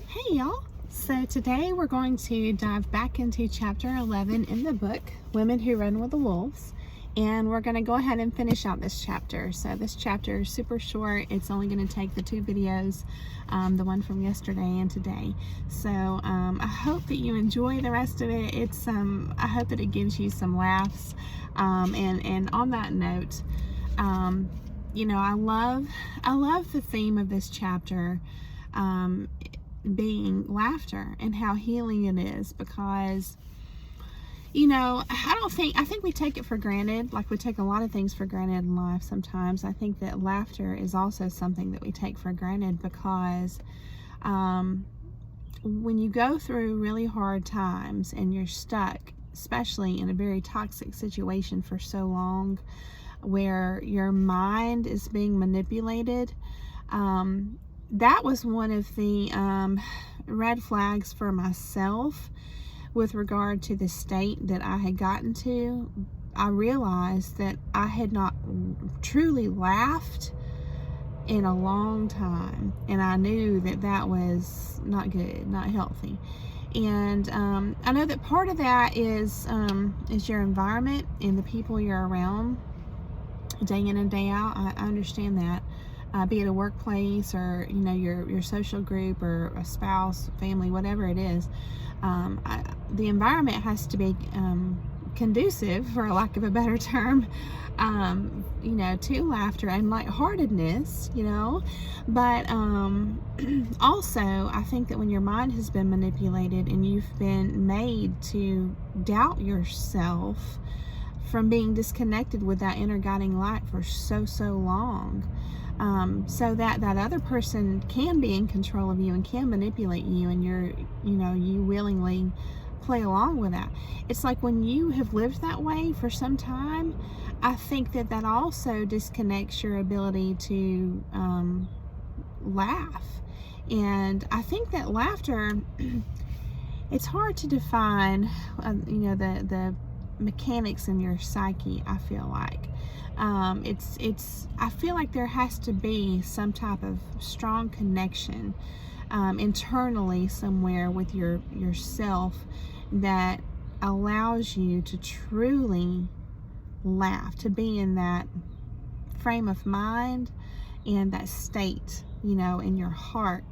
Hey y'all! So today we're going to dive back into chapter 11 in the book, Women Who Run with the Wolves. And we're going to go ahead and finish out this chapter. So this chapter is super short. It's only going to take the two videos, the one from yesterday and today. So I hope that you enjoy the rest of it. I hope that it gives you some laughs. And on that note, you know, I love the theme of this chapter. Being laughter and how healing it is, because you know, I think we take it for granted, like we take a lot of things for granted in life sometimes. I think that laughter is also something that we take for granted, because when you go through really hard times and you're stuck, especially in a very toxic situation for so long, where your mind is being manipulated, that was one of the red flags for myself with regard to the state that I had gotten to. I realized that I had not truly laughed in a long time, and I knew that that was not good, not healthy. And I know that part of that is your environment and the people you're around day in and day out. I understand that. Be it a workplace or, you know, your social group or a spouse, family, whatever it is, the environment has to be conducive, for lack of a better term, you know, to laughter and lightheartedness, you know. But also, I think that when your mind has been manipulated and you've been made to doubt yourself from being disconnected with that inner guiding light for so long, so that other person can be in control of you and can manipulate you, and you willingly play along with that. It's like when you have lived that way for some time, I think that also disconnects your ability to laugh. And I think that laughter, it's hard to define, you know, the mechanics in your psyche. I feel like I feel like there has to be some type of strong connection internally somewhere with yourself that allows you to truly laugh, to be in that frame of mind and that state, you know, in your heart,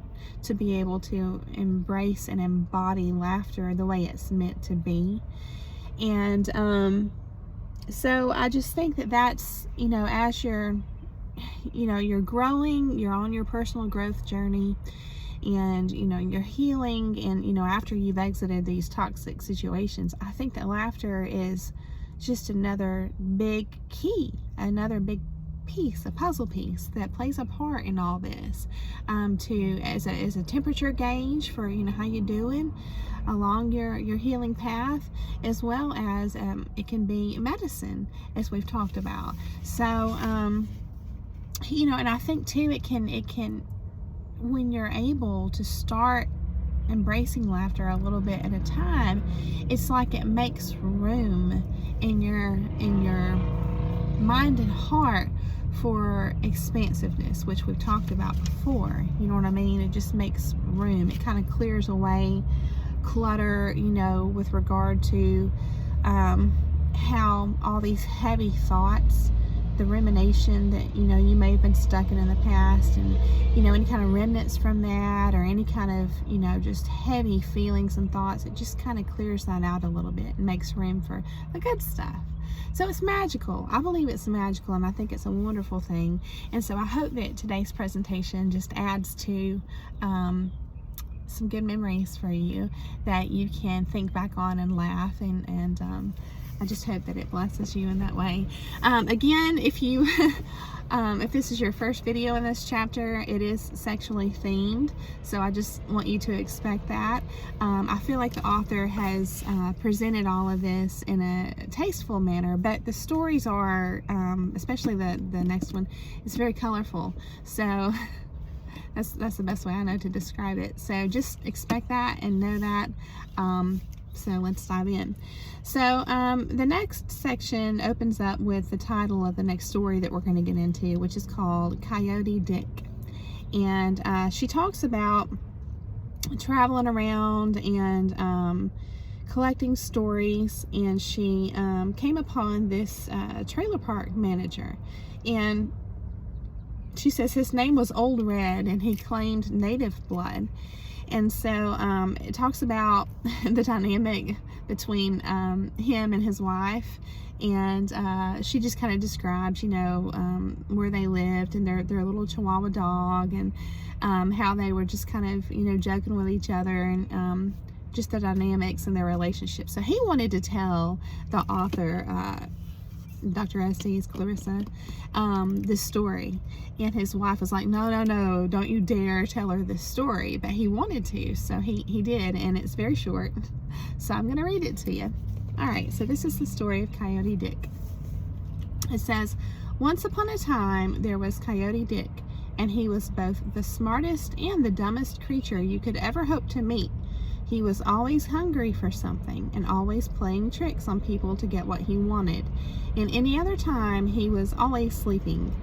to be able to embrace and embody laughter the way it's meant to be. And so I just think that that's, you know, as you're growing, you're on your personal growth journey, and, you know, you're healing, and, you know, after you've exited these toxic situations, I think that laughter is just another big key, another big piece, a puzzle piece that plays a part in all this, as a temperature gauge for, you know, how you're doing along your healing path, as well as it can be medicine, as we've talked about. So you know, and I think too, it can when you're able to start embracing laughter a little bit at a time, it's like it makes room in your mind and heart for expansiveness, which we've talked about before. You know what I mean? It just makes room. It kind of clears away clutter, you know, with regard to how all these heavy thoughts, the rumination that, you know, you may have been stuck in the past, and, you know, any kind of remnants from that, or any kind of, you know, just heavy feelings and thoughts, it just kind of clears that out a little bit and makes room for the good stuff. So it's magical. I believe it's magical, and I think it's a wonderful thing. And so I hope that today's presentation just adds to some good memories for you that you can think back on and laugh, and I just hope that it blesses you in that way. Again, if you if this is your first video in this chapter, it is sexually themed, so I just want you to expect that. I feel like the author has presented all of this in a tasteful manner, but the stories are, especially the next one, is very colorful. So that's the best way I know to describe it. So just expect that and know that. So let's dive in. So the next section opens up with the title of the next story that we're going to get into, which is called Coyote Dick. And she talks about traveling around and collecting stories, and she came upon this trailer park manager, and she says his name was Old Red, and he claimed native blood. And so it talks about the dynamic between him and his wife, and she just kind of describes, you know, where they lived and their little Chihuahua dog, and how they were just kind of, you know, joking with each other, and just the dynamics in their relationship. So he wanted to tell the author, Dr. Estes, Clarissa, this story, and his wife was like, no, don't you dare tell her this story. But he wanted to, so he did, and it's very short, so I'm going to read it to you. All right, so this is the story of Coyote Dick. It says, once upon a time there was Coyote Dick, and he was both the smartest and the dumbest creature you could ever hope to meet. He was always hungry for something and always playing tricks on people to get what he wanted. And any other time, he was always sleeping.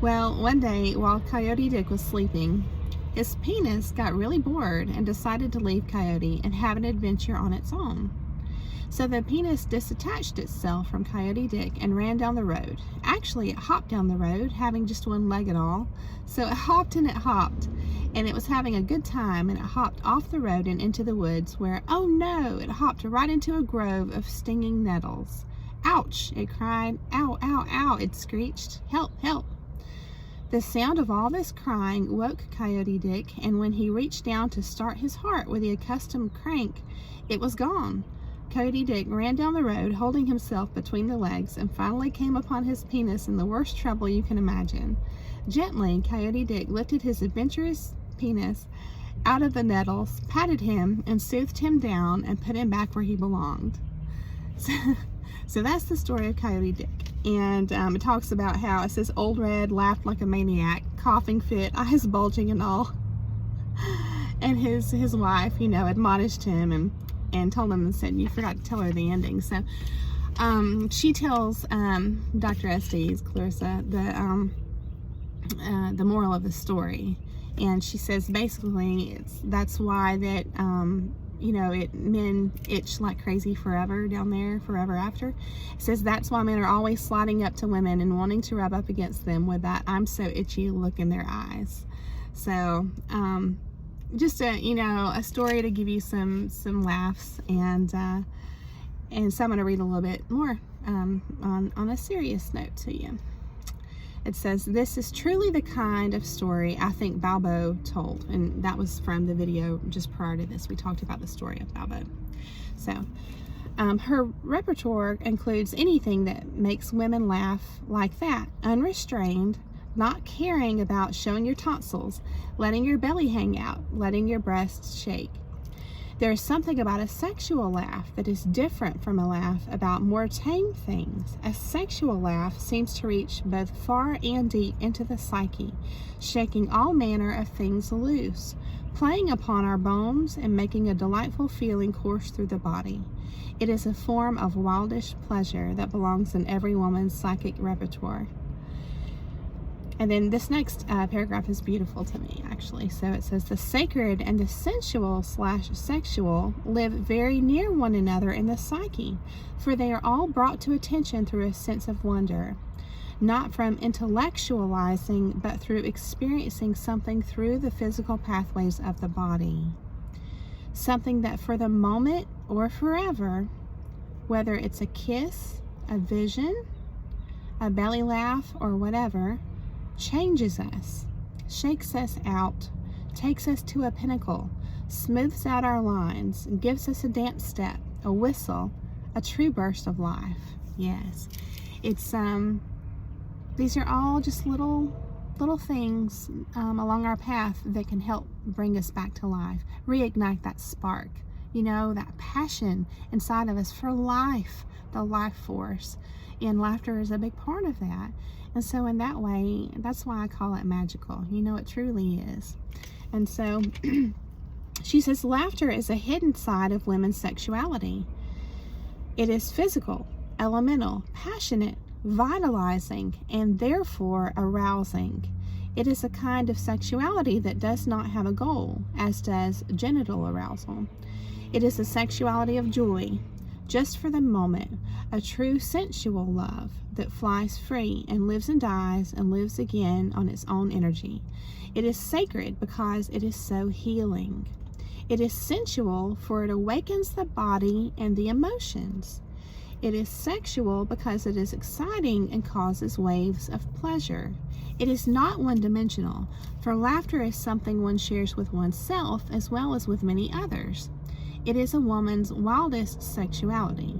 Well, one day, while Coyote Dick was sleeping, his penis got really bored and decided to leave Coyote and have an adventure on its own. So the penis disattached itself from Coyote Dick and ran down the road. Actually, it hopped down the road, having just one leg at all. So it hopped and it hopped, and it was having a good time, and it hopped off the road and into the woods where, oh no, it hopped right into a grove of stinging nettles. Ouch, it cried. Ow, ow, ow, it screeched. Help, help. The sound of all this crying woke Coyote Dick, and when he reached down to start his heart with the accustomed crank, it was gone. Coyote Dick ran down the road, holding himself between the legs, and finally came upon his penis in the worst trouble you can imagine. Gently, Coyote Dick lifted his adventurous penis out of the nettles, patted him, and soothed him down, and put him back where he belonged. So that's the story of Coyote Dick. And it talks about how, it says, Old Red laughed like a maniac, coughing fit, eyes bulging and all. And his wife, you know, admonished him and told him and said, you forgot to tell her the ending. So she tells Dr. Estes, Clarissa, the moral of the story. And she says basically that's why that you know, men itch like crazy forever down there, forever after. It says that's why men are always sliding up to women and wanting to rub up against them with that I'm so itchy look in their eyes. So just a, you know, a story to give you some laughs, and so I'm going to read a little bit more on a serious note to you. It says, this is truly the kind of story I think Balbo told. And that was from the video just prior to this. We talked about the story of Balbo. So her repertoire includes anything that makes women laugh like that, unrestrained, not caring about showing your tonsils, letting your belly hang out, letting your breasts shake. There is something about a sexual laugh that is different from a laugh about more tame things. A sexual laugh seems to reach both far and deep into the psyche, shaking all manner of things loose, playing upon our bones and making a delightful feeling course through the body. It is a form of wildish pleasure that belongs in every woman's psychic repertoire. And then this next paragraph is beautiful to me, actually. So it says, the sacred and the sensual/sexual live very near one another in the psyche, for they are all brought to attention through a sense of wonder, not from intellectualizing, but through experiencing something through the physical pathways of the body. Something that for the moment or forever, whether it's a kiss, a vision, a belly laugh, or whatever, changes us, shakes us out, takes us to a pinnacle, smooths out our lines, gives us a dance step, a whistle, a true burst of life. Yes, it's these are all just little things along our path that can help bring us back to life, reignite that spark, you know, that passion inside of us for life, the life force. And laughter is a big part of that. And so in that way, that's why I call it magical. You know, it truly is. And so she says, laughter is a hidden side of women's sexuality. It is physical, elemental, passionate, vitalizing, and therefore arousing. It is a kind of sexuality that does not have a goal, as does genital arousal. It is a sexuality of joy, just for the moment, a true sensual love that flies free and lives again on its own energy. It is sacred because it is so healing. It is sensual, for it awakens the body and the emotions. It is sexual because it is exciting and causes waves of pleasure. It is not one-dimensional, for laughter is something one shares with oneself as well as with many others. It is a woman's wildest sexuality.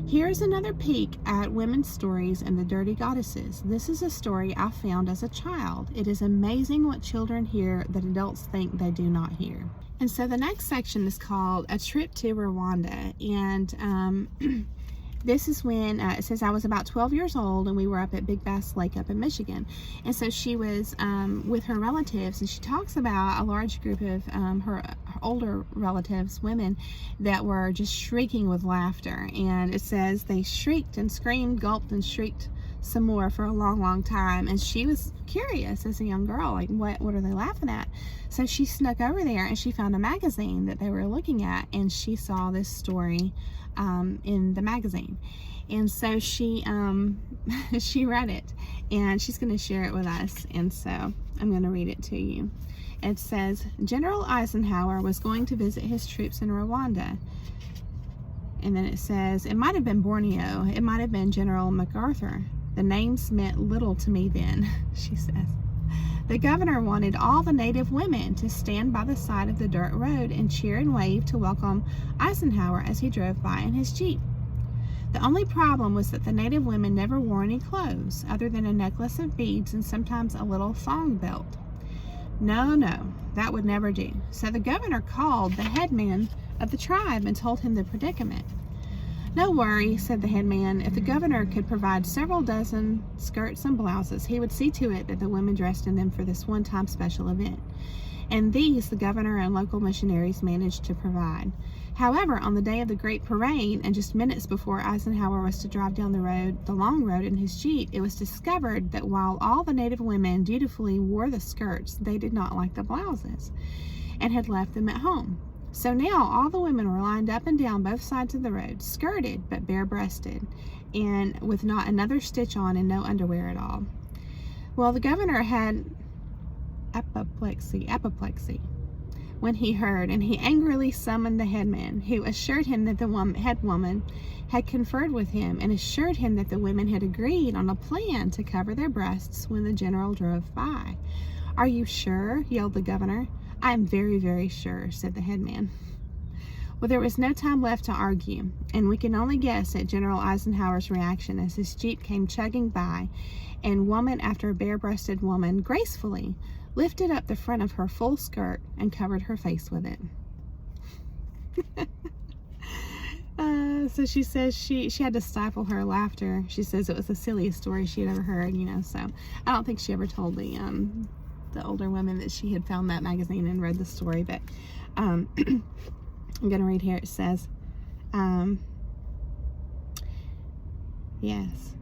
Here is another peek at women's stories and the dirty goddesses. This is a story I found as a child. It is amazing what children hear that adults think they do not hear. And so the next section is called A Trip to Rwanda. And this is when it says I was about 12 years old and we were up at Big Bass Lake up in Michigan. And so she was with her relatives, and she talks about a large group of her older relatives, women, that were just shrieking with laughter. And it says they shrieked and screamed, gulped and shrieked some more for a long time. And she was curious as a young girl, like what are they laughing at? So she snuck over there and she found a magazine that they were looking at, and she saw this story in the magazine. And so she she read it, and she's going to share it with us. And so I'm going to read it to you. It says, General Eisenhower was going to visit his troops in Rwanda. And then it says, it might have been Borneo. It might have been General MacArthur. The names meant little to me then, she says. The governor wanted all the native women to stand by the side of the dirt road and cheer and wave to welcome Eisenhower as he drove by in his Jeep. The only problem was that the native women never wore any clothes other than a necklace of beads and sometimes a little thong belt. No, that would never do. So the governor called the headman of the tribe and told him the predicament. No worry, said the headman. If the governor could provide several dozen skirts and blouses, he would see to it that the women dressed in them for this one-time special event. And these the governor and local missionaries managed to provide. However, on the day of the great parade, and just minutes before Eisenhower was to drive down the long road in his Jeep, it was discovered that while all the native women dutifully wore the skirts, they did not like the blouses and had left them at home. So now all the women were lined up and down both sides of the road, skirted but bare-breasted, and with not another stitch on and no underwear at all. Well, the governor had apoplexy when he heard, and he angrily summoned the headman, who assured him that the head woman had conferred with him and assured him that the women had agreed on a plan to cover their breasts when the general drove by. Are you sure? Yelled the governor. I am very, very sure, said the headman. Well, there was no time left to argue, and we can only guess at General Eisenhower's reaction as his Jeep came chugging by, and woman after bare-breasted woman gracefully lifted up the front of her full skirt and covered her face with it. So she says she had to stifle her laughter. She says it was the silliest story she had ever heard, so I don't think she ever told the older women that she had found that magazine and read the story, but I'm going to read here. It says, yes,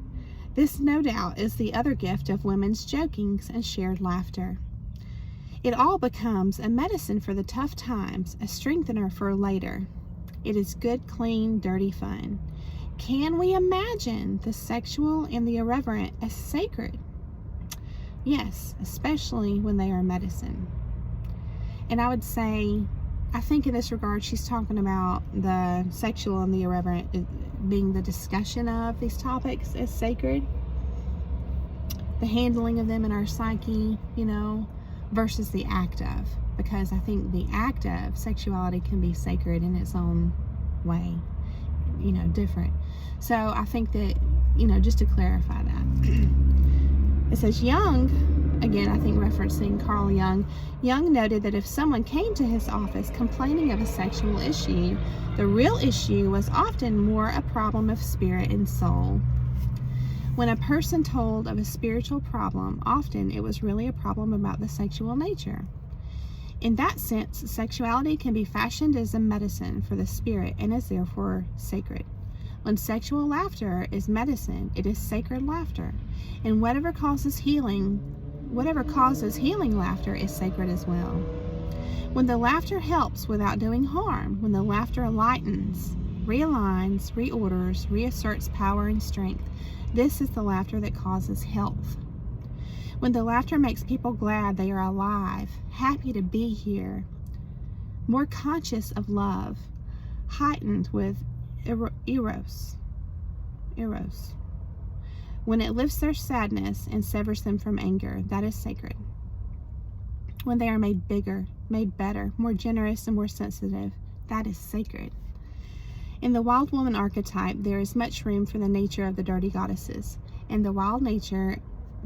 this no doubt is the other gift of women's jokings and shared laughter. It all becomes a medicine for the tough times, a strengthener for later. It is good, clean, dirty fun. Can we imagine the sexual and the irreverent as sacred? Yes, especially when they are medicine. And I would say, I think in this regard, she's talking about the sexual and the irreverent being the discussion of these topics as sacred. The handling of them in our psyche, versus the act of. Because I think the act of sexuality can be sacred in its own way, different. So I think that, just to clarify that. It says Young, again, I think referencing Carl Jung, Jung noted that if someone came to his office complaining of a sexual issue, the real issue was often more a problem of spirit and soul. When a person told of a spiritual problem, often it was really a problem about the sexual nature. In that sense, sexuality can be fashioned as a medicine for the spirit and is therefore sacred. When sexual laughter is medicine, it is sacred laughter. And whatever causes healing whatever causes healing laughter is sacred as well. When the laughter helps without doing harm, when the laughter lightens, realigns, reorders, reasserts power and strength, this is the laughter that causes health. When the laughter makes people glad they are alive, happy to be here, more conscious of love, heightened with eros. When it lifts their sadness and severs them from anger, that is sacred. When they are made bigger, made better, more generous and more sensitive, that is sacred. In the wild woman archetype, there is much room for the nature of the dirty goddesses. In the wild nature,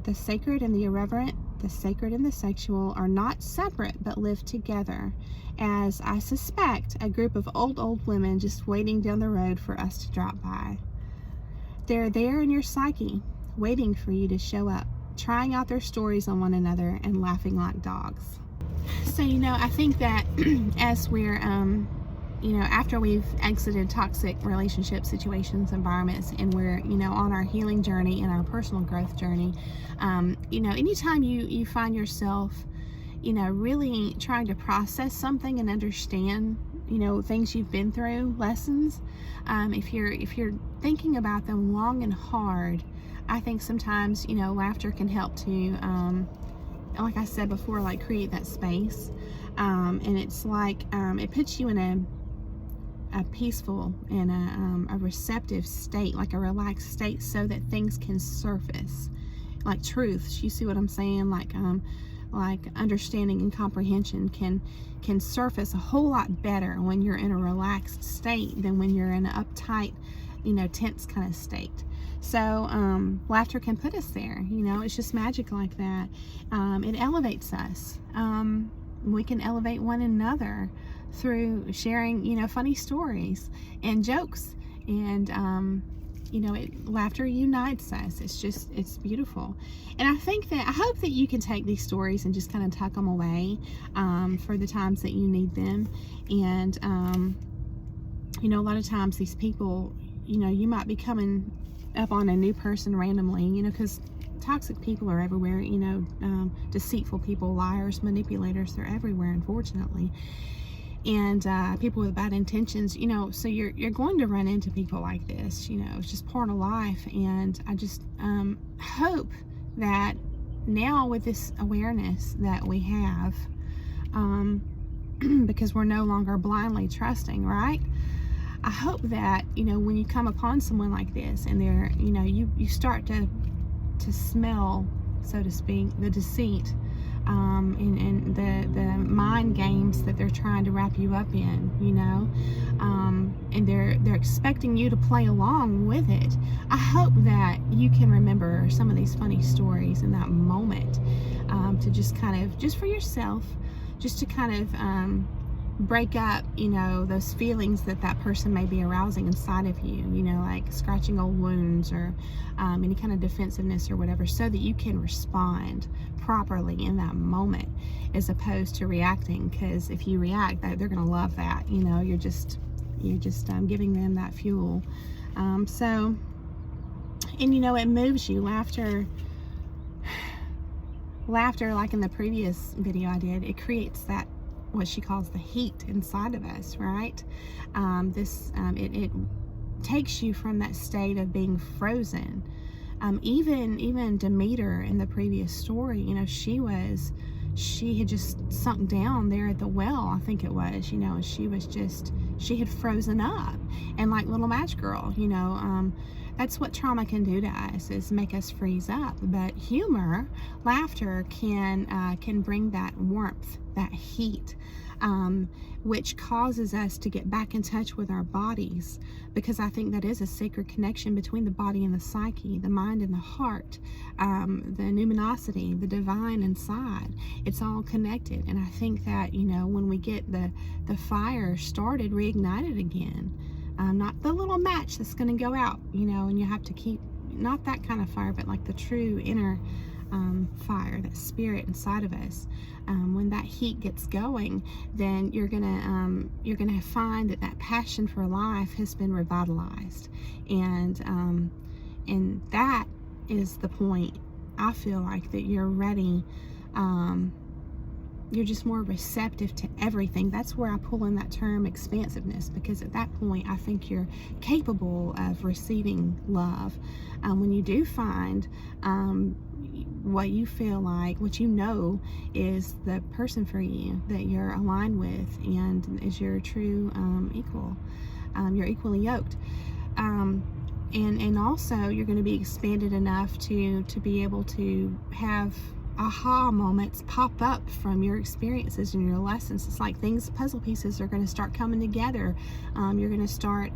the sacred and the irreverent, the sacred and the sexual are not separate but live together, as I suspect a group of old women just waiting down the road for us to drop by. They're there in your psyche, waiting for you to show up, trying out their stories on one another and laughing like dogs. So, I think that as we're, after we've exited toxic relationship situations, environments, and we're, on our healing journey and our personal growth journey, anytime you find yourself, really trying to process something and understand, things you've been through, lessons, if you're thinking about them long and hard, I think sometimes, laughter can help to, like I said before, like create that space. And it's like, it puts you in a peaceful and a receptive state, like a relaxed state, so that things can surface, like truths. You see what I'm saying? Like understanding and comprehension can surface a whole lot better when you're in a relaxed state than when you're in an uptight, tense kind of state. So laughter can put us there. It's just magic like that. It elevates us. We can elevate one another through sharing, funny stories and jokes. And laughter unites us. It's beautiful. And I hope that you can take these stories and just kind of tuck them away for the times that you need them. And a lot of times these people, you might be coming up on a new person randomly, because toxic people are everywhere, deceitful people, liars, manipulators, they're everywhere, unfortunately. And people with bad intentions, so you're going to run into people like this. It's just part of life. And I just hope that now, with this awareness that we have, because we're no longer blindly trusting, right? I hope that, when you come upon someone like this and they're, you start to smell, so to speak, the deceit, and the mind games that they're trying to wrap you up in, and they're expecting you to play along with it. I hope that you can remember some of these funny stories in that moment, to just kind of, just for yourself, just to kind of break up, those feelings that person may be arousing inside of you, like scratching old wounds or any kind of defensiveness or whatever, so that you can respond properly in that moment, as opposed to reacting. Because if you react, they're going to love that. You're just giving them that fuel. So, and it moves you. Laughter, like in the previous video I did, it creates that, what she calls the heat inside of us, right? It takes you from that state of being frozen. Even Demeter in the previous story, she had just sunk down there at the well, I think it was, and she had frozen up. And like little match girl, that's what trauma can do to us, is make us freeze up. But humor, laughter can bring that warmth, that heat, which causes us to get back in touch with our bodies, because I think that is a sacred connection between the body and the psyche, the mind and the heart, the numinosity, the divine inside. It's all connected. And I think that, when we get the fire started, reignited again, not the little match that's going to go out, and you have to keep, not that kind of fire, but like the true inner fire, that spirit inside of us. When that heat gets going, then you're gonna find that passion for life has been revitalized, and that is the point, I feel like that you're ready. You're just more receptive to everything. That's where I pull in that term expansiveness, because at that point I think you're capable of receiving love. When you do find what you feel like, what you know is the person for you that you're aligned with and is your true equal, you're equally yoked. And also you're going to be expanded enough to be able to have aha moments pop up from your experiences and your lessons. It's like puzzle pieces are going to start coming together. You're going to start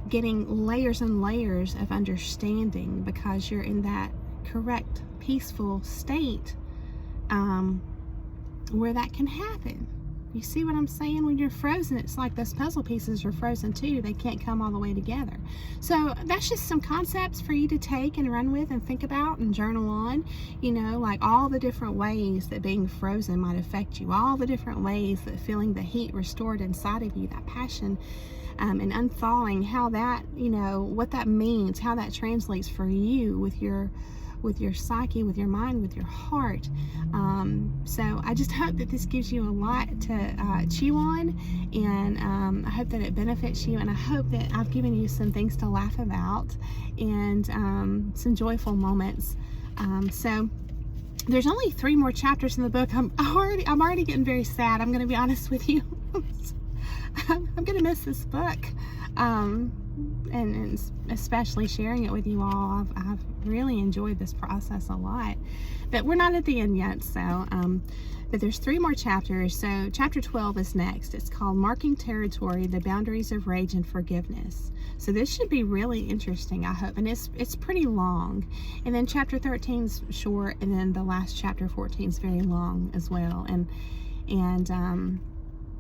getting layers and layers of understanding because you're in that correct, peaceful state where that can happen. You see what I'm saying? When you're frozen, it's like those puzzle pieces are frozen too. They can't come all the way together. So that's just some concepts for you to take and run with and think about and journal on. You know, like all the different ways that being frozen might affect you. All the different ways that feeling the heat restored inside of you, that passion and unthawing, how that, you know, what that means, how that translates for you with your psyche, with your mind, with your heart. So I just hope that this gives you a lot to chew on, and I hope that it benefits you, and I hope that I've given you some things to laugh about and some joyful moments. So there's only 3 more chapters in the book. I'm already getting very sad. I'm going to be honest with you. I'm going to miss this book. And especially sharing it with you all. I've really enjoyed this process a lot, but we're not at the end yet. So, but there's 3 more chapters. So chapter 12 is next. It's called Marking Territory, the Boundaries of Rage and Forgiveness. So this should be really interesting, I hope. And it's pretty long. And then chapter 13's short, and then the last chapter 14 is very long as well. And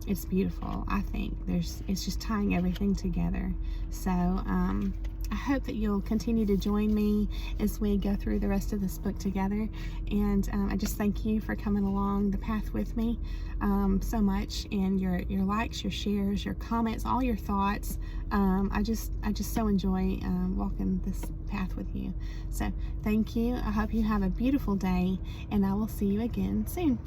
it's beautiful. I think it's just tying everything together. So I hope that you'll continue to join me as we go through the rest of this book together. And I just thank you for coming along the path with me so much, and your likes, your shares, your comments, all your thoughts. I just so enjoy walking this path with you. So thank you. I hope you have a beautiful day, and I will see you again soon.